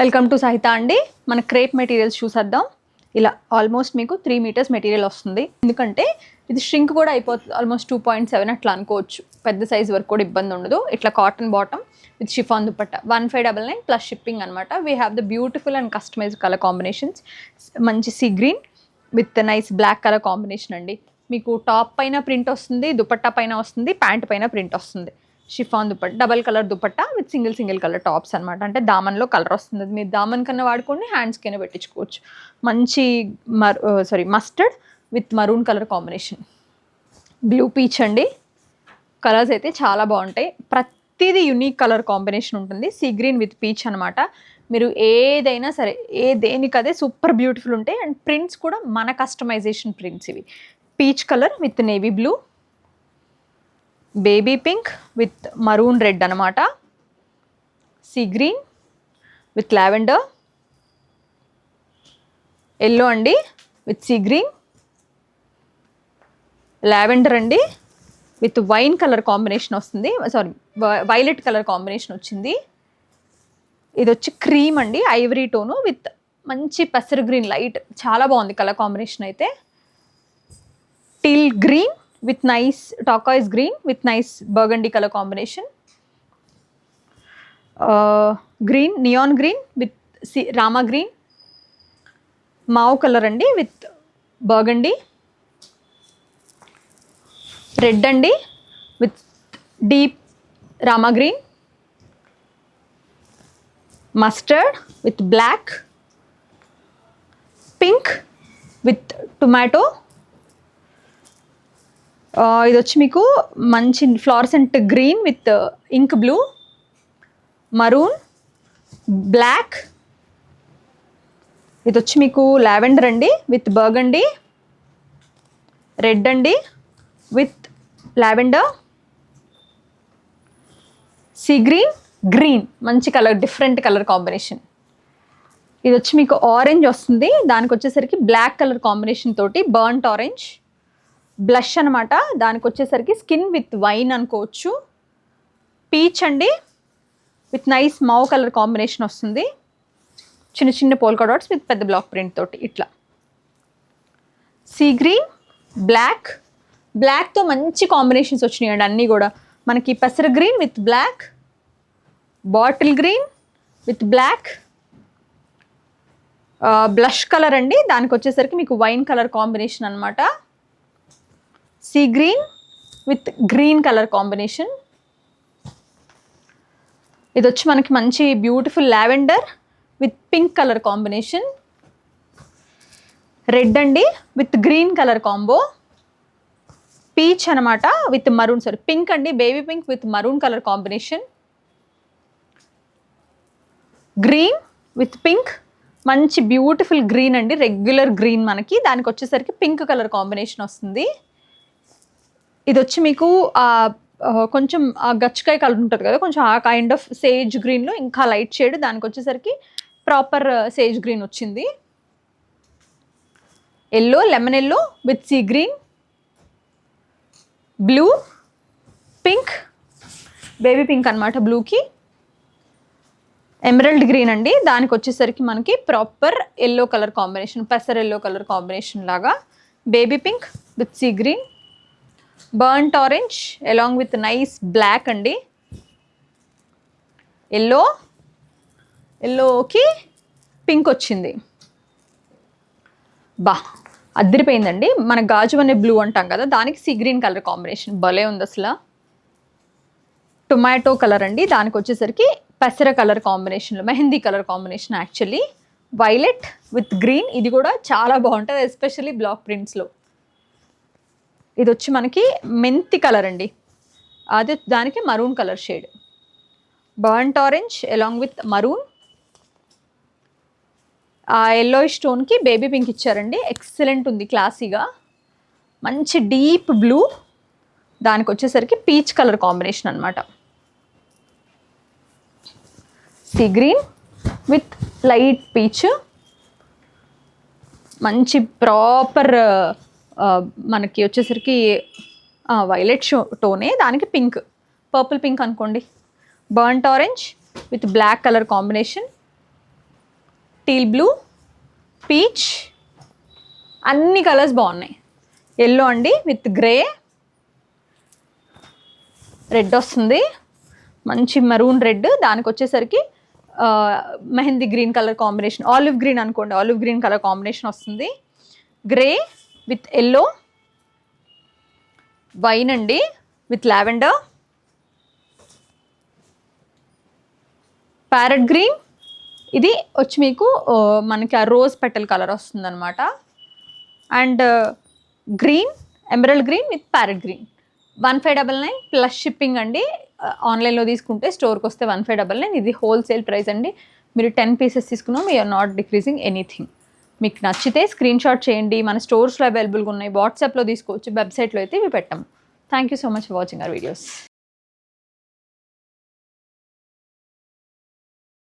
Welcome to సహిత అండి. మన క్రేప్ మెటీరియల్స్ చూసేద్దాం. ఇలా ఆల్మోస్ట్ మీకు 3 మీటర్స్ మెటీరియల్ వస్తుంది. ఎందుకంటే ఇది ష్రింక్ కూడా అయిపోతుంది, ఆల్మోస్ట్ 2.7 అట్లా అనుకోవచ్చు. పెద్ద సైజ్ వరకు కూడా ఇబ్బంది ఉండదు. ఇట్లా cotton bottom with chiffon dupatta 1599 plus shipping అనమాట. We have the beautiful and customized colour combinations. మంచి sea green with nice black colour combination అండి. మీకు టాప్ పైన ప్రింట్ వస్తుంది, దుపట్టా పైన వస్తుంది, ప్యాంట్ పైన ప్రింట్ వస్తుంది. Chiffon dupatta, double colour dupatta with single colour tops అనమాట. అంటే దామన్లో కలర్ వస్తుంది. మీరు దామన్ కన్నా వాడుకోండి, హ్యాండ్స్కైనా పెట్టించుకోవచ్చు. మంచి mustard with maroon colour combination, blue peach అండి. కలర్స్ అయితే చాలా బాగుంటాయి. ప్రతిదీ యునిక్ కలర్ కాంబినేషన్ ఉంటుంది. సీ గ్రీన్ విత్ పీచ్ అనమాట. మీరు ఏదైనా సరే దేనికదే సూపర్ బ్యూటిఫుల్ ఉంటాయి. అండ్ ప్రింట్స్ కూడా మన కస్టమైజేషన్ ప్రింట్స్ ఇవి. Peach colour with navy blue, baby pink with maroon red అనమాట. Sea green with lavender, yellow అండి విత్ సీ గ్రీన్, లావెండర్ అండి విత్ వైన్ కలర్ కాంబినేషన్ వస్తుంది, వైలెట్ కలర్ కాంబినేషన్ వచ్చింది. ఇది వచ్చి క్రీమ్ అండి, ఐవరీ టోను విత్ మంచి పెసర్ గ్రీన్ లైట్, చాలా బాగుంది కలర్ కాంబినేషన్ అయితే. Teal green with nice turquoise green with nice burgundy color combination. Green, neon green with rama green, mauve color andi with burgundy. Red andi with deep rama green. Mustard with black. Pink with tomato. ఇది వచ్చి మీకు మంచి fluorescent green with ink blue, maroon, black. ఇది వచ్చి మీకు lavender అండి with burgundy, red అండి with lavender, sea green, green మంచి కలర్, డిఫరెంట్ కలర్ కాంబినేషన్. ఇది వచ్చి మీకు ఆరెంజ్ వస్తుంది, దానికి వచ్చేసరికి బ్లాక్ కలర్ కాంబినేషన్ తోటి బర్న్ట్ ఆరెంజ్. బ్లష్ అనమాట, దానికి వచ్చేసరికి స్కిన్ విత్ వైన్ అనుకోవచ్చు. పీచ్ అండి with nice mauve colour combination వస్తుంది. చిన్న చిన్న పోల్కా డాట్స్ విత్ పెద్ద బ్లాక్ ప్రింట్ తోటి ఇట్లా. సీ గ్రీన్, బ్లాక్, బ్లాక్తో మంచి కాంబినేషన్స్ వచ్చినాయండి అన్నీ కూడా. మనకి పెసర green with black, bottle green with black, blush colour అండి, దానికి వచ్చేసరికి మీకు వైన్ కలర్ కాంబినేషన్ అనమాట. Sea green with green colour combination. ఇది వచ్చి మనకి మంచి beautiful lavender with pink colour combination. Red అండి with green colour combo. Peach అనమాట విత్ మరూన్, పింక్ అండి, baby pink with maroon colour combination. Green with pink, మంచి beautiful green అండి, regular green మనకి. దానికి వచ్చేసరికి పింక్ కలర్ కాంబినేషన్ వస్తుంది. ఇది వచ్చి మీకు కొంచెం గచ్చకాయ కలర్ ఉంటుంది కదా, కొంచెం ఆ కైండ్ ఆఫ్ సేజ్ గ్రీన్లో ఇంకా లైట్ షేడ్, దానికి వచ్చేసరికి ప్రాపర్ సేజ్ గ్రీన్ వచ్చింది. Yellow, lemon yellow with sea green, blue, pink, baby pink అనమాట బ్లూకి. ఎమరల్డ్ గ్రీన్ అండి, దానికి వచ్చేసరికి మనకి ప్రాపర్ ఎల్లో కలర్ కాంబినేషన్, పెసర్ ఎల్లో కలర్ కాంబినేషన్ లాగా. Baby pink with sea green, burnt orange along with nice black అండి. ఎల్లోకి పింక్ వచ్చింది. అదిరిపోయిందండి. మన గాజు అనే బ్లూ అంటాం కదా, దానికి సీ గ్రీన్ కలర్ కాంబినేషన్ భలే ఉంది అసలు. టొమాటో కలర్ అండి, దానికి వచ్చేసరికి పెసర కలర్ కాంబినేషన్లో mehndi colour combination actually. Violet with green, ఇది కూడా చాలా బాగుంటుంది ఎస్పెషల్లీ బ్లాక్ ప్రింట్స్లో. ఇది వచ్చి మనకి మెంతి కలర్ అండి, అది దానికి maroon colour shade. Burnt orange along with maroon. ఆ ఎల్లో స్టోన్కి బేబీ పింక్ ఇచ్చారండి, ఎక్సలెంట్ ఉంది, క్లాసీగా. మంచి డీప్ బ్లూ, దానికి వచ్చేసరికి పీచ్ కలర్ కాంబినేషన్ అనమాట. Sea green with light peach, మంచి ప్రాపర్ మనకి వచ్చేసరికి వైలెట్ టోనే, దానికి పింక్, పర్పుల్ పింక్ అనుకోండి. Burnt orange with black colour combination. Teal blue, peach, అన్ని కలర్స్ బాగున్నాయి. ఎల్లో అండి విత్ గ్రే, రెడ్ వస్తుంది, మంచి మరూన్ రెడ్, దానికి వచ్చేసరికి mehndi green colour combination, olive green అనుకోండి, ఆలివ్ గ్రీన్ కలర్ కాంబినేషన్ వస్తుంది. గ్రే విత్ ఎల్లో, వైన్ అండి విత్ లావెండర్, ప్యారెట్ గ్రీన్, ఇది వచ్చి మీకు మనకి ఆ రోజ్ పెటల్ కలర్ వస్తుంది అనమాట. And green, emerald green with parrot green. 1599 plus shipping అండి. ఆన్లైన్లో తీసుకుంటే స్టోర్కి వస్తే 1599. ఇది హోల్సేల్ ప్రైస్ అండి. మీరు 10 పీసెస్ తీసుకున్నాం, వీఆర్ నాట్ డిక్రీజింగ్ ఎనీథింగ్. మీకు నచ్చితే స్క్రీన్ షాట్ చేయండి. మన స్టోర్స్లో అవైలబుల్గా ఉన్నాయి, వాట్సాప్లో తీసుకోవచ్చు, వెబ్సైట్లో అయితే ఇవి పెట్టాము. Thank you so much for watching our videos.